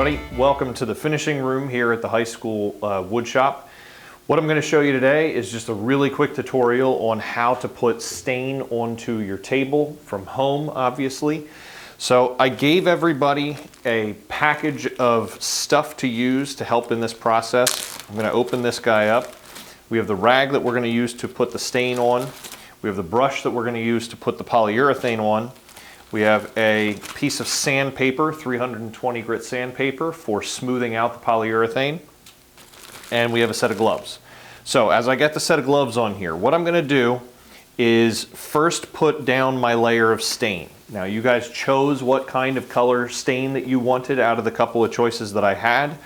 everybody. Welcome to the finishing room here at the high school wood shop. What I'm going to show you today is just a really quick tutorial on how to put stain onto your table from home, obviously. So I gave everybody a package of stuff to use to help in this process. I'm going to open this guy up. We have the rag that we're going to use to put the stain on. We have the brush that we're going to use to put the polyurethane on. We have a piece of sandpaper, 320 grit sandpaper for smoothing out the polyurethane. And we have a set of gloves. So as I get the set of gloves on here, what I'm going to do is first put down my layer of stain. Now you guys chose what kind of color stain that you wanted out of the couple of choices that I had.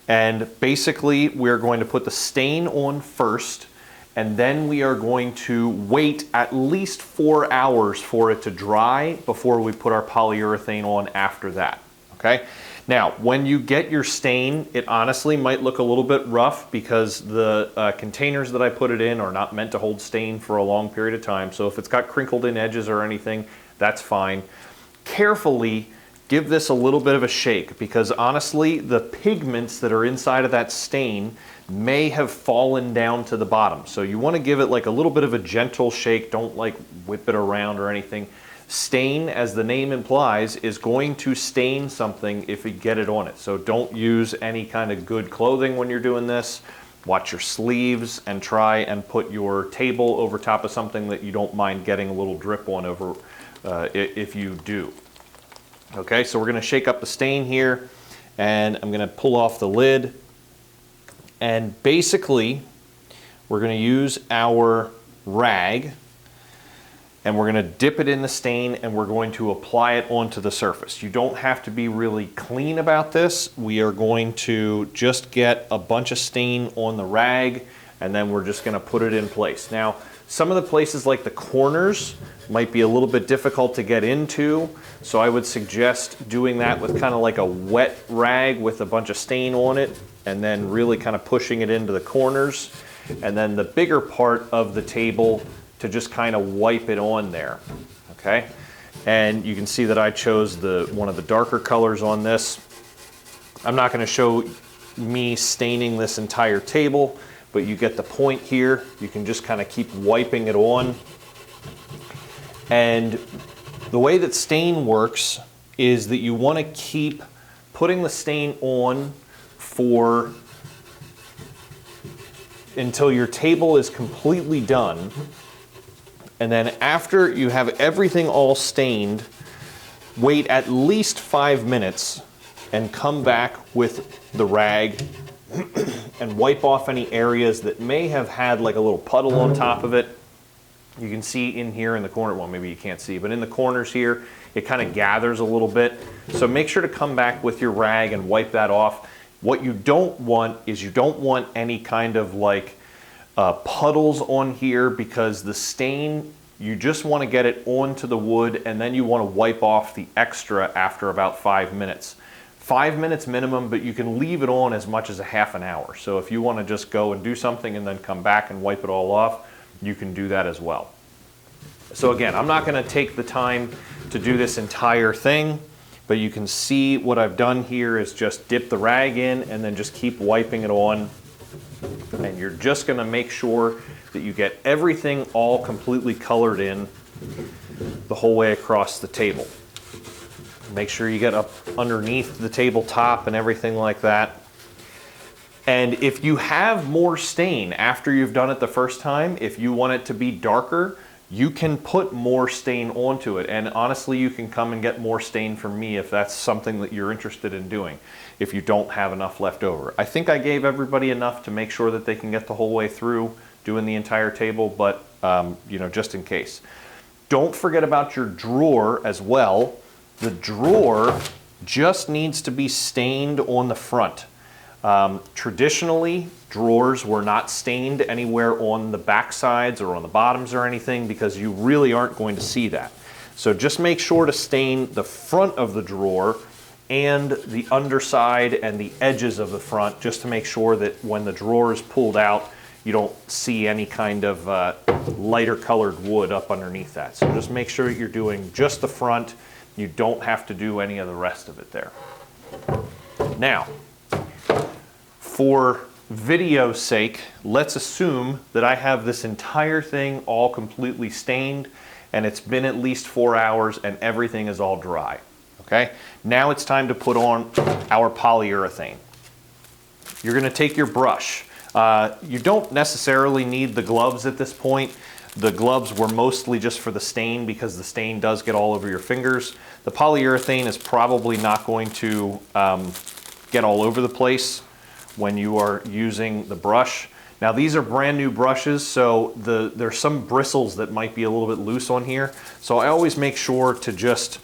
And basically we're going to put the stain on first, and then we are going to wait at least 4 hours for it to dry before we put our polyurethane on after that, okay? Now, when you get your stain, it honestly might look a little bit rough because the containers that I put it in are not meant to hold stain for a long period of time. So if it's got crinkled in edges or anything, that's fine. Carefully give this a little bit of a shake, because honestly, the pigments that are inside of that stain may have fallen down to the bottom. So you want to give it like a little bit of a gentle shake. Don't like whip it around or anything. Stain, as the name implies, is going to stain something if you get it on it. So don't use any kind of good clothing when you're doing this. Watch your sleeves and try and put your table over top of something that you don't mind getting a little drip on over if you do. Okay, so we're going to shake up the stain here, and I'm going to pull off the lid. And basically, we're going to use our rag, and we're going to dip it in the stain, and we're going to apply it onto the surface. You don't have to be really clean about this. We are going to just get a bunch of stain on the rag, and then we're just going to put it in place. Now, some of the places like the corners might be a little bit difficult to get into, so I would suggest doing that with kind of like a wet rag with a bunch of stain on it, and then really kind of pushing it into the corners, and then the bigger part of the table to just kind of wipe it on there, okay? And you can see that I chose one of the darker colors on this. I'm not going to show me staining this entire table, but you get the point here. You can just kind of keep wiping it on. And the way that stain works is that you want to keep putting the stain on until your table is completely done. And then after you have everything all stained, wait at least 5 minutes and come back with the rag and wipe off any areas that may have had like a little puddle on top of it. You can see in here in the corner, well, maybe you can't see, but in the corners here, it kind of gathers a little bit. So make sure to come back with your rag and wipe that off. What you don't want is you don't want any kind of like puddles on here, because the stain, you just want to get it onto the wood, and then you want to wipe off the extra after about 5 minutes. 5 minutes minimum, but you can leave it on as much as a half an hour. So if you want to just go and do something and then come back and wipe it all off, you can do that as well. So again, I'm not going to take the time to do this entire thing, but you can see what I've done here is just dip the rag in and then just keep wiping it on. And you're just going to make sure that you get everything all completely colored in the whole way across the table. Make sure you get up underneath the tabletop and everything like that. And if you have more stain after you've done it the first time, if you want it to be darker, you can put more stain onto it. And honestly, you can come and get more stain from me if that's something that you're interested in doing, if you don't have enough left over. I think I gave everybody enough to make sure that they can get the whole way through doing the entire table, but you know, just in case. Don't forget about your drawer as well. The drawer just needs to be stained on the front. Traditionally, drawers were not stained anywhere on the back sides or on the bottoms or anything, because you really aren't going to see that. So just make sure to stain the front of the drawer and the underside and the edges of the front, just to make sure that when the drawer is pulled out, you don't see any kind of lighter colored wood up underneath that. So just make sure you're doing just the front. You don't have to do any of the rest of it there. Now, for video's sake, let's assume that I have this entire thing all completely stained and it's been at least 4 hours and everything is all dry. Okay? Now it's time to put on our polyurethane. You're going to take your brush. You don't necessarily need the gloves at this point. The gloves were mostly just for the stain because the stain does get all over your fingers. The polyurethane is probably not going to get all over the place when you are using the brush. Now these are brand new brushes, so there's some bristles that might be a little bit loose on here. So I always make sure to just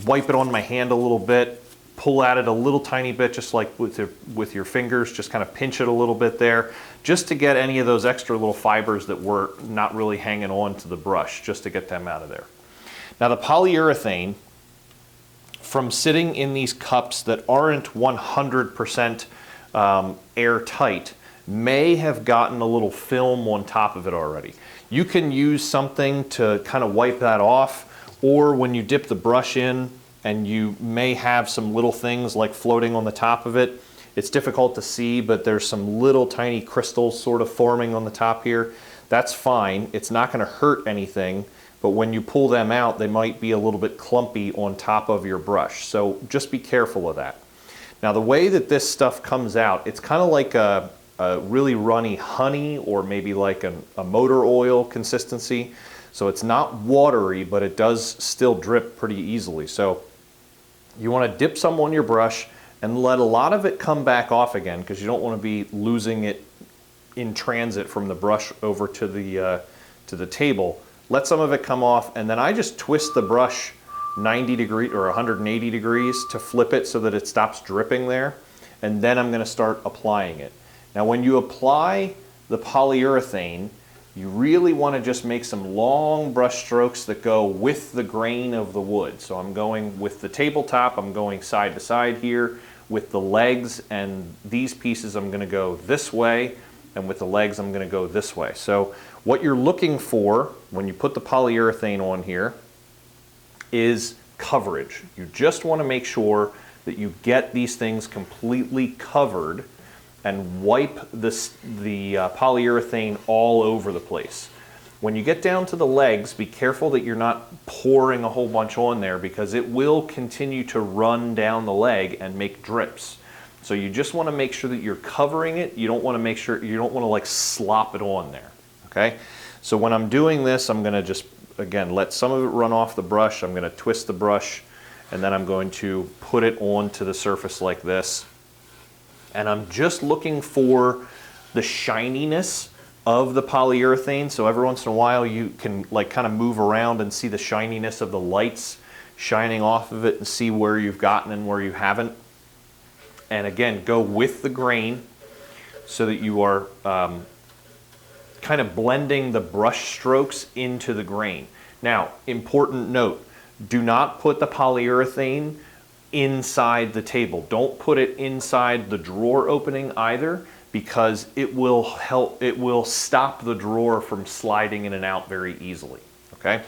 wipe it on my hand a little bit, pull at it a little tiny bit, just like with your fingers, just kind of pinch it a little bit there, just to get any of those extra little fibers that were not really hanging on to the brush, just to get them out of there. Now the polyurethane, from sitting in these cups that aren't 100% airtight, may have gotten a little film on top of it already. You can use something to kind of wipe that off, or when you dip the brush in and you may have some little things like floating on the top of it. It's difficult to see, but there's some little tiny crystals sort of forming on the top here. That's fine. It's not going to hurt anything, but when you pull them out, they might be a little bit clumpy on top of your brush. So just be careful of that. Now the way that this stuff comes out, it's kind of like a really runny honey or maybe like a motor oil consistency. So it's not watery, but it does still drip pretty easily. So you want to dip some on your brush and let a lot of it come back off again, because you don't want to be losing it in transit from the brush over to the table. Let some of it come off, and then I just twist the brush 90 degrees or 180 degrees to flip it so that it stops dripping there, and then I'm going to start applying it. Now when you apply the polyurethane, you really want to just make some long brush strokes that go with the grain of the wood. So I'm going with the tabletop, I'm going side to side here. With the legs and these pieces, I'm going to go this way, and with the legs, I'm going to go this way. So what you're looking for when you put the polyurethane on here is coverage. You just want to make sure that you get these things completely covered and wipe the polyurethane all over the place. When you get down to the legs, be careful that you're not pouring a whole bunch on there, because it will continue to run down the leg and make drips. So you just want to make sure that you're covering it. You don't want to like slop it on there. Okay? So when I'm doing this, I'm going to just, again, let some of it run off the brush. I'm going to twist the brush, and then I'm going to put it onto the surface like this. And I'm just looking for the shininess of the polyurethane. So every once in a while you can like kind of move around and see the shininess of the lights shining off of it and see where you've gotten and where you haven't. And again, go with the grain so that you are kind of blending the brush strokes into the grain. Now, important note, do not put the polyurethane inside the table. Don't put it inside the drawer opening either, because it will stop the drawer from sliding in and out very easily. Okay?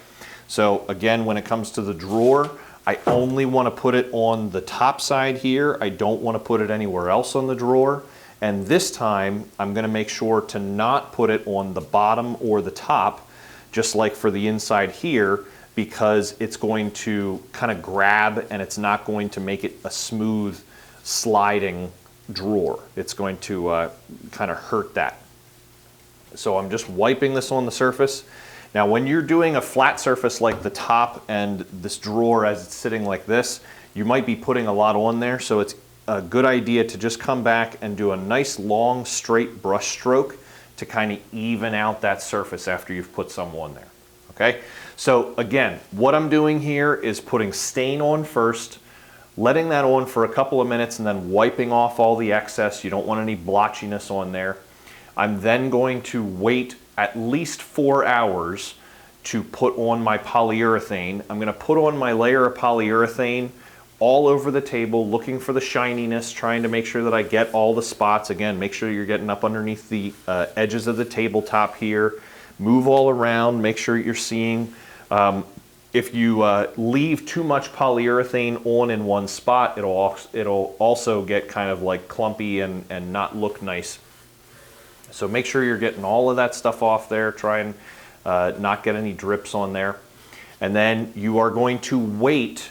So again, when it comes to the drawer, I only want to put it on the top side here. I don't want to put it anywhere else on the drawer. And this time, I'm going to make sure to not put it on the bottom or the top, just like for the inside here, because it's going to kind of grab and it's not going to make it a smooth sliding drawer. It's going to kind of hurt that. So I'm just wiping this on the surface. Now when you're doing a flat surface like the top and this drawer as it's sitting like this, you might be putting a lot on there, so it's a good idea to just come back and do a nice long straight brush stroke to kind of even out that surface after you've put some on there. Okay? So again, what I'm doing here is putting stain on first, letting that on for a couple of minutes, and then wiping off all the excess. You don't want any blotchiness on there. I'm then going to wait at least 4 hours to put on my polyurethane. I'm going to put on my layer of polyurethane all over the table, looking for the shininess, trying to make sure that I get all the spots. Again, make sure you're getting up underneath the edges of the tabletop here. Move all around, make sure you're seeing If you leave too much polyurethane on in one spot, it'll also get kind of like clumpy and not look nice. So make sure you're getting all of that stuff off there. Try and not get any drips on there. And then you are going to wait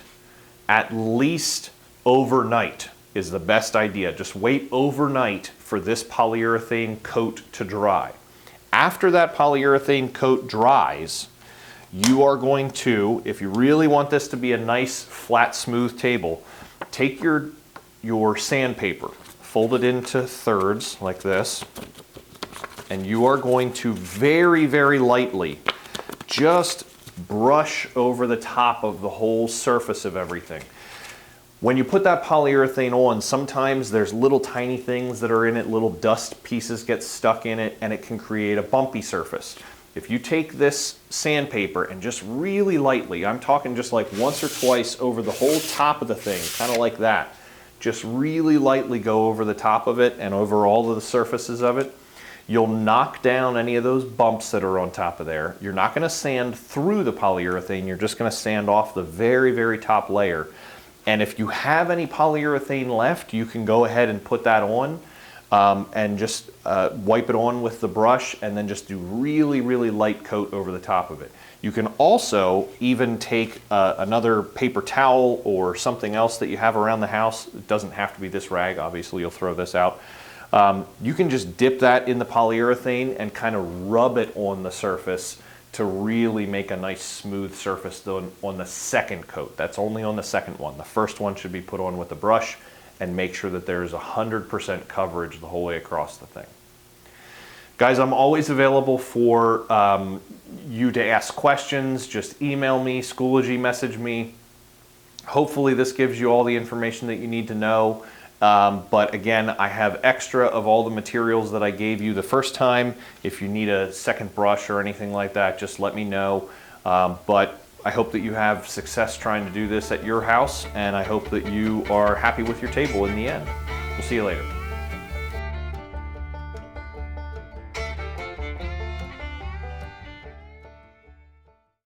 at least overnight is the best idea. Just wait overnight for this polyurethane coat to dry. After that polyurethane coat dries, you are going to, if you really want this to be a nice, flat, smooth table, take your sandpaper, fold it into thirds like this, and you are going to very, very lightly just brush over the top of the whole surface of everything. When you put that polyurethane on, sometimes there's little tiny things that are in it, little dust pieces get stuck in it, and it can create a bumpy surface. If you take this sandpaper and just really lightly, I'm talking just like once or twice over the whole top of the thing, kind of like that, just really lightly go over the top of it and over all of the surfaces of it, you'll knock down any of those bumps that are on top of there. You're not going to sand through the polyurethane, you're just going to sand off the very, very top layer. And if you have any polyurethane left, you can go ahead and put that on and just wipe it on with the brush and then just do really, really light coat over the top of it. You can also even take another paper towel or something else that you have around the house. It doesn't have to be this rag, obviously you'll throw this out. You can just dip that in the polyurethane and kind of rub it on the surface to really make a nice smooth surface on the second coat. That's only on the second one. The first one should be put on with a brush and make sure that there's 100% coverage the whole way across the thing. Guys, I'm always available for you to ask questions. Just email me, Schoology, message me. Hopefully this gives you all the information that you need to know. But again, I have extra of all the materials that I gave you the first time. If you need a second brush or anything like that, just let me know. But I hope that you have success trying to do this at your house, and I hope that you are happy with your table in the end. We'll see you later.